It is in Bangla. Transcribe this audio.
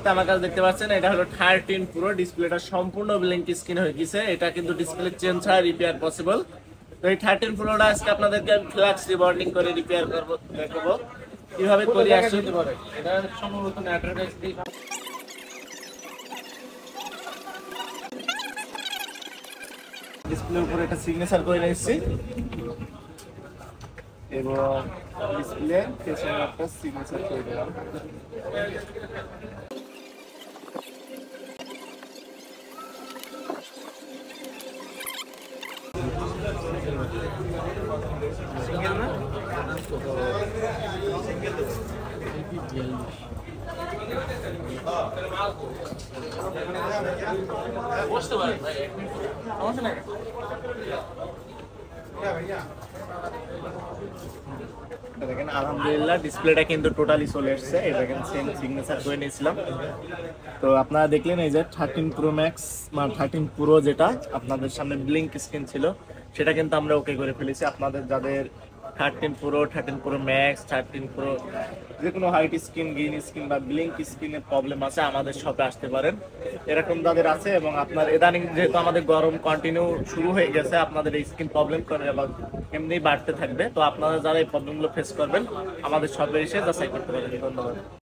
মুহূর্তে আমার কাছে দেখতে পাচ্ছেন এটা হলো 13 প্রো, ডিসপ্লেটা সম্পূর্ণ ব্ল্যাঙ্ক স্ক্রিন হয়ে গেছে। এটা কিন্তু ডিসপ্লে চেঞ্জ ছাড়া রিপেয়ার পসিবল। তো এই 13 প্রোটা আজকে আপনাদেরকে আমি ফ্ল্যাক্স রিবন্ডিং করে রিপেয়ার করব, দেখাবো কিভাবে করি আসলে। এটা সম্ভবত অ্যাড্রেস দিয়ে ডিসপ্লের উপরে একটা সিগনেচার করে নিচ্ছি এবং ডিসপ্লে পেছনে একটা সিগনেচার করে দিলাম। বসতে পারেন ভাই, সমস্যা নাই। দেখেন আলহামদুলিল্লাহ ডিসপ্লেটা কিন্তু টোটালি চলে এসেছে। এই দেখেন সেম সিগনেচার করে নিয়েছিলাম। তো আপনারা দেখলেন এই যে 13 প্রো ম্যাক্স মানে 13 প্রো যেটা আপনাদের সামনে ব্লিঙ্ক স্ক্রিন ছিল সেটা কিন্তু আমরা ওকে করে ফেলেছি। আপনাদের যাদের 13 প্রো, 13 প্রো ম্যাক্স, 13 প্রো যে কোনো হাইট স্ক্রিন, গ্রিন স্ক্রিন বা ব্লিঙ্ক স্ক্রিনের প্রবলেম আছে আমাদের শপে আসতে পারেন। এরকম যাদের আছে এবং আপনার ইদানিং যেহেতু আমাদের গরম কন্টিনিউ শুরু হয়ে গেছে, আপনাদের এই স্ক্রিন প্রবলেম করে বা এমনি বাড়তে থাকবে। তো আপনারা যারা এই প্রবলেমগুলো ফেস করবেন আমাদের শপে এসে যাচাই করতে পারেন। ধন্যবাদ।